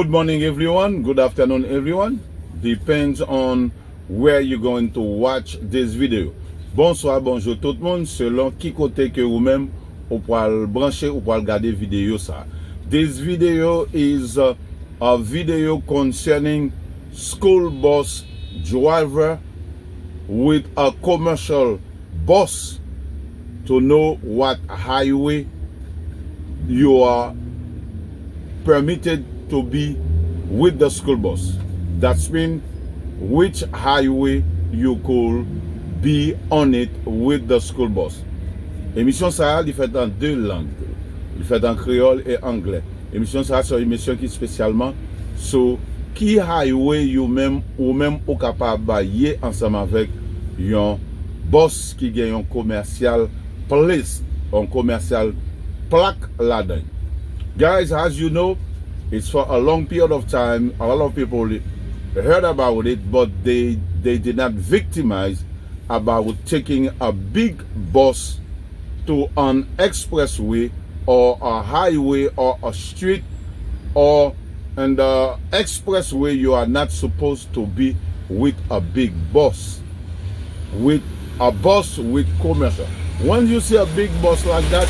Good morning, everyone. Good afternoon, everyone. Depends on where you're going to watch this video. Bonsoir, bonjour tout le monde. Selon qui côté que vous même ou poil brancher ou poil regarder vidéo ça. This video is a video concerning school bus driver with a commercial bus to know what highway you are permitted to be with the school bus. That's mean which highway you could be on it with the school bus. Émission ça, il fait dans deux langues. Il fait en créole et anglais. Émission ça, c'est une émission qui spécialement sur qui highway you même ou même au capable bailler ensemble avec un boss qui gagne un commercial place, un commercial plaque là-dedans. Guys, as you know, it's for a long period of time. A lot of people heard about it, but they did not victimize about taking a big bus to an expressway or a highway or a street, or in the expressway you are not supposed to be with a big bus, with a bus with commercial. Once you see a big bus like that,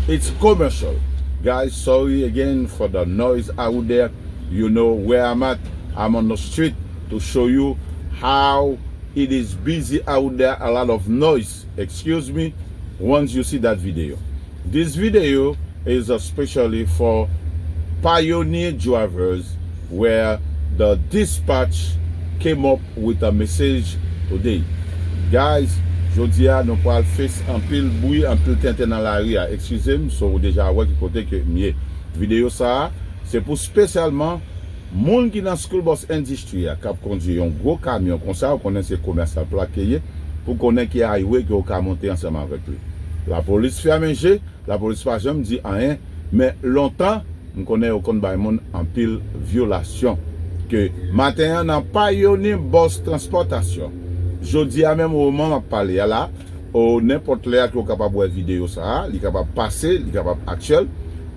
it's commercial. Guys, sorry again for the noise out there. You know where I'm at. I'm on the street to show you how it is busy out there. A lot of noise. Excuse me once you see that video. This video is especially for pioneer drivers, where the dispatch came up with a message today. Guys, jodi a nou pral fes en pile bruit, en pile tenten dans la rue. Excusez-moi, so déjà ouais qui côté que mieux. Vidéo ça, c'est pour spécialement moun qui dans school bus industry a cap conduire un gros camion comme ça, on connaît ces commercial plaqué pour connaître qui highway que ka monter ensemble avec lui. La police fait manger, la police pas jamais dit rien, mais longtemps on connaît au compte bay moun en pile violation que matin dans pioneer bus transportation. Jodi a même au moment parler là, ou n'importe là qui est capable de voir vidéo ça, il est capable de passer, il est capable actuel,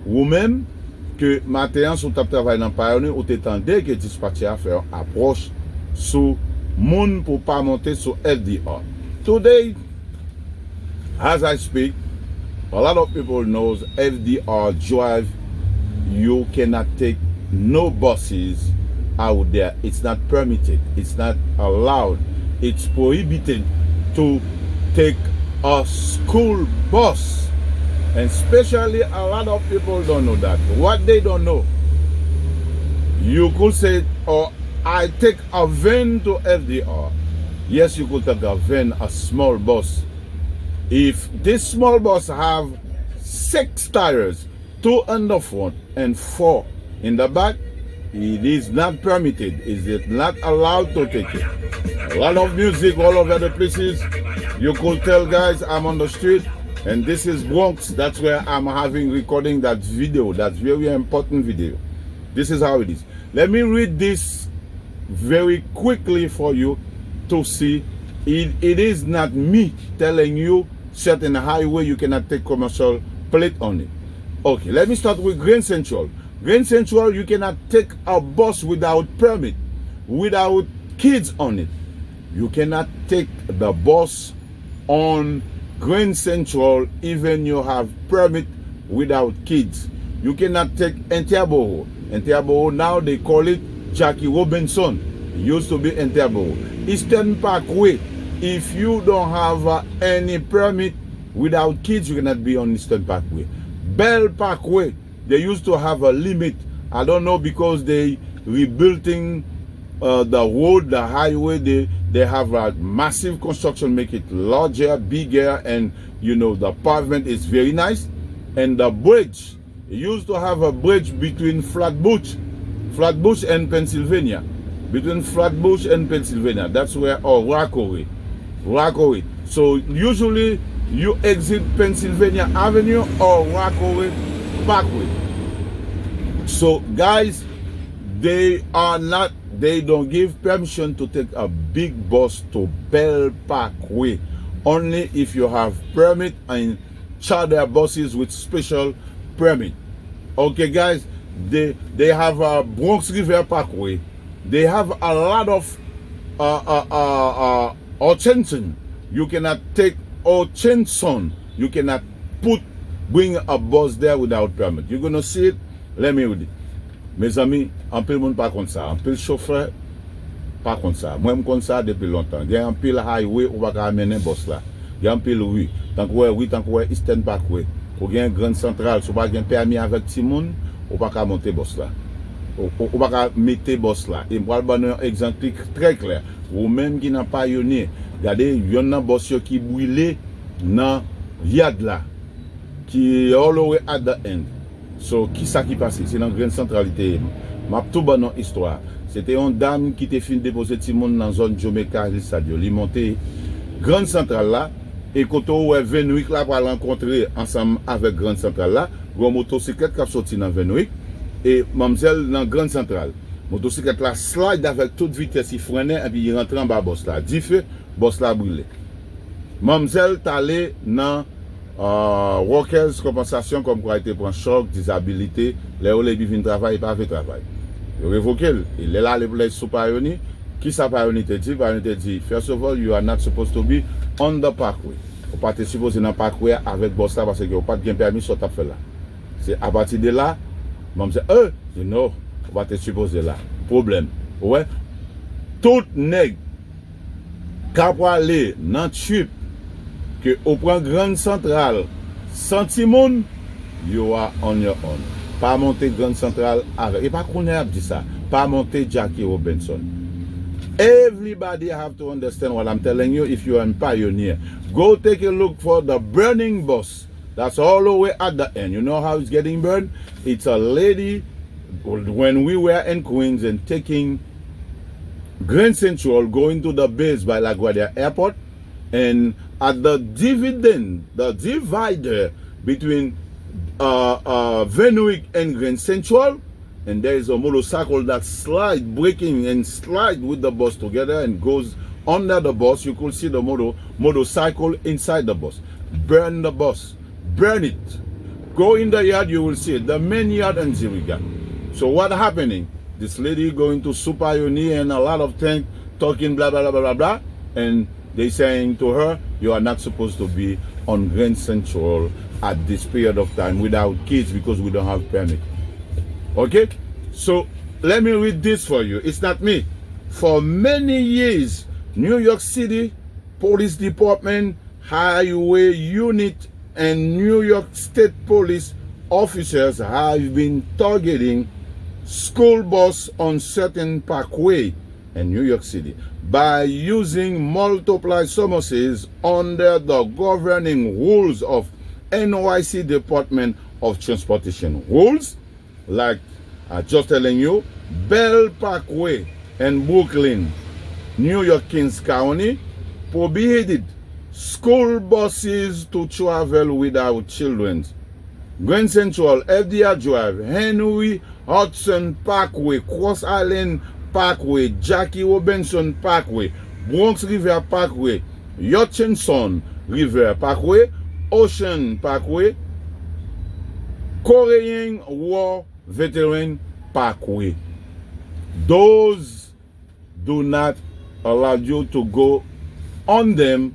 ou même que matin sur ta travail dans pioneer ou t'étendez que dispatcher a faire approche sous moun pour pas monter sur FDR. Today, as I speak, a lot of people knows FDR drive. You cannot take no buses out there. It's not permitted. It's not allowed. It's prohibited to take a school bus. And especially a lot of people don't know that. What they don't know, you could say, oh, I take a van to FDR. Yes, you could take a van, a small bus. If this small bus have 6 tires, 2 in the front and 4 in the back, it is not permitted. It is not allowed to take it. A lot of music all over the places. You could tell, guys, I'm on the street and this is Bronx. That's where I'm having recording that video. That's very important video. This is how it is. Let me read this very quickly for you to see. It is not me telling you certain highway you cannot take commercial plate on it. Okay, let me start with Grand Central. Grand Central, you cannot take a bus without permit, without kids on it. You cannot take the bus on Grand Central even you have permit without kids. You cannot take Entiaboro. Entiaboro now they call it Jackie Robinson. It used to be Entiaboro. Eastern Parkway, if you don't have any permit without kids, you cannot be on Eastern Parkway. Bell Parkway, they used to have a limit. I don't know, because they rebuilding the road, the highway, they have a massive construction, make it larger, bigger, and you know the pavement is very nice. And the bridge, it used to have a bridge between Flatbush and Pennsylvania. Between Flatbush and Pennsylvania, that's where, or Rockaway. So usually you exit Pennsylvania Avenue or Rockaway Parkway. So guys, they don't give permission to take a big bus to Bell Parkway, only if you have permit and charter buses with special permit. Okay guys, They have Bronx River Parkway. They have a lot of Hutchinson. You cannot take Hutchinson. You cannot bring a bus there without permit. You're gonna see it. Let me read it. Mes amis, en pile moun pa kon sa. En pile chauffeur pa kon sa. Moi m kon sa depuis longtemps. Il y a un pile highway ou pas amener boss là. Il y a un pile rue. Tant que Eastern Parkway. Ou bien grande centrale, si pas gen permis avec ti moun, ou pas ka monter boss là. Ou pas ka mettre boss là. Et moi ba un exemple très clair. Ou même qui n'a pas yonné. Regardez, yon nan boss yo qui brûlé nan yad là. Qui all the way at the end. So, qui ça qui passe? C'est dans la grande centralité. Ma tout bonne histoire. C'était une dame qui était fin déposer Timon dans la zone Jamaica, il est monté grande centrale là. Et quand on est Venwick là pour rencontrer ensemble avec grande centrale là, une motocyclette qui a sorti dans Venwick. Et mademoiselle dans grande centrale. Motocyclette là slide avec toute vitesse, il freinait et puis il rentre en bas boss là. Dit feu, boss là brûlé. Mademoiselle est allée dans workers compensation comme quoi été prend choc, disabilité, les où les vivent travail pas fait travail. Il révoqué, il est là les sous pioneer, qui ça pioneer te dit, first of all you are not supposed to be on the parkway. Vous pas te supposé dans parkway avec boss là parce que vous pas de permis sur ta fait là. C'est à partir de là, maman dit non, vous pas te supposé là. Problème. Ouais. Tout nèg cap aller dans trip que au point grande centrale, Santimon, you are on your own. Pas monter grande centrale avec. Et pas qu'on a dit ça. Pas monter Jackie Robinson. Everybody have to understand what I'm telling you if you are a pioneer. Go take a look for the burning bus. That's all the way at the end. You know how it's getting burned? It's a lady when we were in Queens and taking Grand Central going to the base by LaGuardia Airport. And at the divider between Venwick and Grand Central, and there is a motorcycle that slide, breaking and slide with the bus together and goes under the bus. You could see the motorcycle inside the bus. Burn the bus. Burn it. Go in the yard, you will see it. The main yard and Ziriga. So what happening? This lady going to Super Uni and a lot of things, talking blah, blah, blah, blah, blah. And they saying to her, you are not supposed to be on Grand Central at this period of time without kids because we don't have permit. Okay? So let me read this for you. It's not me. For many years, New York City Police Department, Highway Unit, and New York State Police officers have been targeting school bus on certain parkway in New York City by using multiple summonses under the governing rules of NYC Department of Transportation rules, like I just telling you, Bell Parkway in Brooklyn, New York, Kings County, prohibited school buses to travel without children. Grand Central, FDR Drive, Henry Hudson Parkway, Cross Island Parkway, Jackie Robinson Parkway, Bronx River Parkway, Hutchinson River Parkway, Ocean Parkway, Korean War Veteran Parkway. Those do not allow you to go on them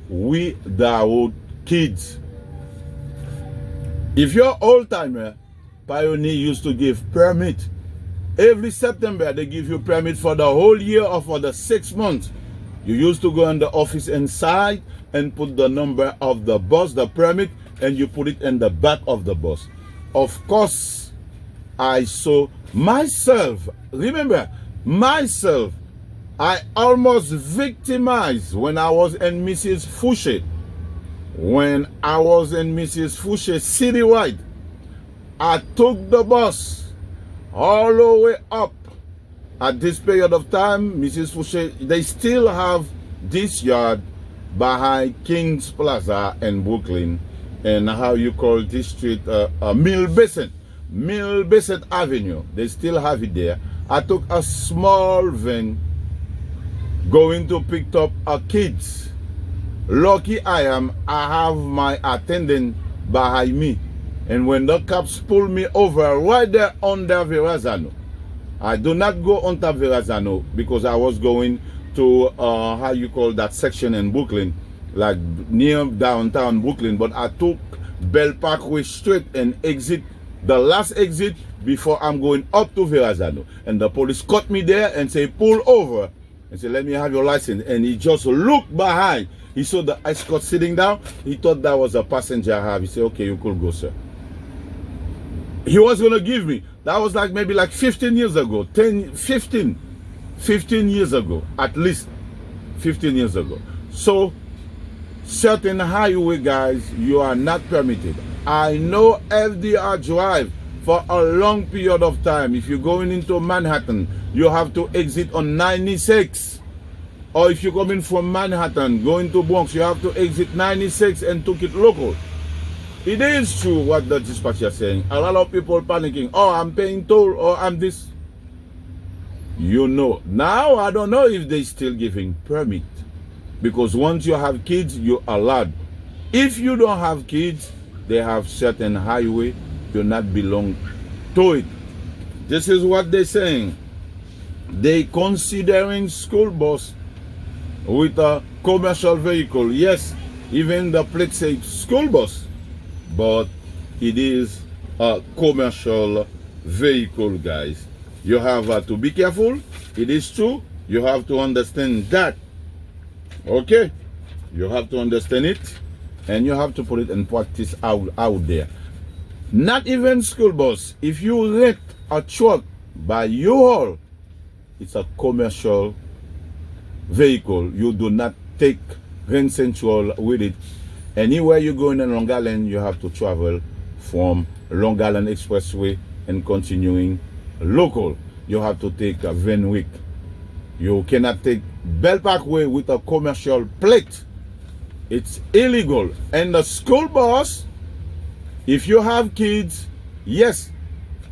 without kids. If you're old timer, Pioneer used to give permit. Every September they give you permit for the whole year or for the 6 months. You used to go in the office inside and put the number of the bus, the permit, and you put it in the back of the bus. Of course, I saw myself, remember, myself, I almost victimized when I was in Mrs. Fouché. When I was in Mrs. Fouché citywide, I took the bus all the way up. At this period of time, Mrs. Fouché, they still have this yard behind King's Plaza in Brooklyn, and how you call this street, Mill Basin Avenue. They still have it there. I took a small van going to pick up a kids. Lucky I am, I have my attendant behind me. And when the cops pull me over right there under Verrazano, I do not go under Verrazano because I was going to, how you call that section in Brooklyn, like near downtown Brooklyn, but I took Bell Parkway straight and exit, the last exit before I'm going up to Verrazano. And the police caught me there and say, pull over. And say, let me have your license. And he just looked behind. He saw the escort sitting down. He thought that was a passenger I have. He said, okay, you could go, sir. He was going to give me. That was like maybe like 15 years ago. 15 years ago. At least 15 years ago. So, certain highway, guys, you are not permitted. I know FDR Drive for a long period of time. If you're going into Manhattan, you have to exit on 96. Or if you're coming from Manhattan, going to Bronx, you have to exit 96 and took it local. It is true what the dispatcher is saying. A lot of people panicking. Oh, I'm paying toll, or I'm this. You know. Now, I don't know if they still giving permit. Because once you have kids, you're allowed. If you don't have kids, they have certain highway, you not belong to it. This is what they're saying. They considering school bus with a commercial vehicle. Yes, even the plate says school bus, but it is a commercial vehicle, guys. You have to be careful. It is true. You have to understand that. Okay? You have to understand it, and you have to put it in practice out there. Not even school bus. If you rent a truck by U-Haul, it's a commercial vehicle. You do not take rent central with it. Anywhere you go in Long Island, you have to travel from Long Island Expressway and continuing local. You have to take a Van Wyck. You cannot take Bell Parkway with a commercial plate. It's illegal. And the school bus, if you have kids, yes.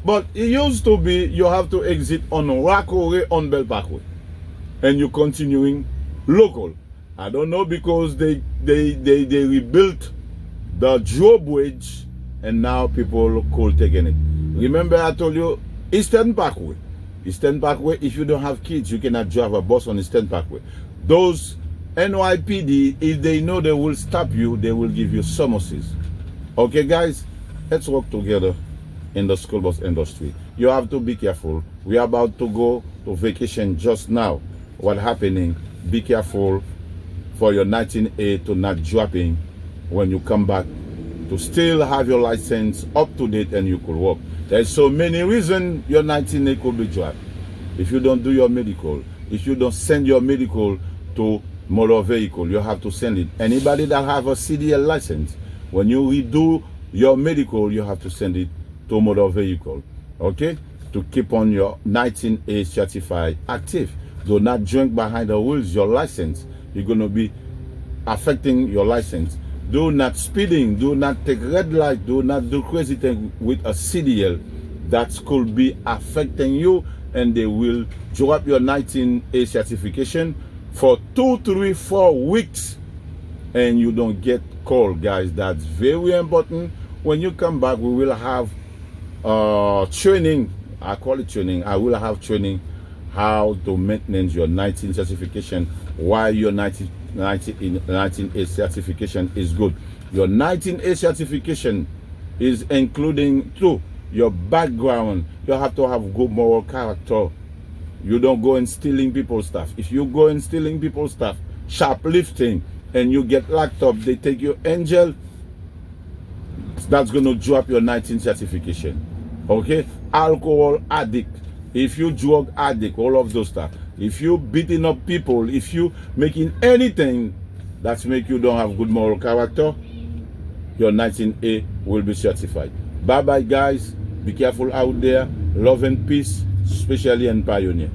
But it used to be you have to exit on Rockaway on Bell Parkway. And you're continuing local. I don't know, because they rebuilt the drawbridge and now people could take it. Remember I told you Eastern Parkway. Eastern Parkway, if you don't have kids, you cannot drive a bus on Eastern Parkway. Those NYPD, if they know they will stop you, they will give you summonses. Okay, guys, let's work together in the school bus industry. You have to be careful. We are about to go to vacation just now. What's happening? Be careful for your 19A to not dropping when you come back, to still have your license up to date and you could work. There's so many reasons your 19A could be dropped. If you don't do your medical, if you don't send your medical to motor vehicle, you have to send it. Anybody that have a CDL license, when you redo your medical, you have to send it to motor vehicle, okay? To keep on your 19A certified active. Do not drink behind the wheels, your license. You're gonna be affecting your license. Do not speeding, do not take red light, do not do crazy thing with a CDL. That could be affecting you, and they will drop your 19A certification for 2, 3, 4 weeks, and you don't get called, guys. That's very important. When you come back, we will have training. I call it training. I will have training how to maintain your 19 certification, why your 19A certification is good. Your 19A certification is including too your background. You have to have good moral character. You don't go and stealing people's stuff. If you go and stealing people's stuff, shoplifting, and you get locked up, they take you in jail, that's going to drop your 19 certification. Okay? Alcohol addict. If you drug addict, all of those stuff. If you beating up people, if you making anything that make you don't have good moral character, your 19A will be certified. Bye bye, guys. Be careful out there. Love and peace, especially in Pioneer.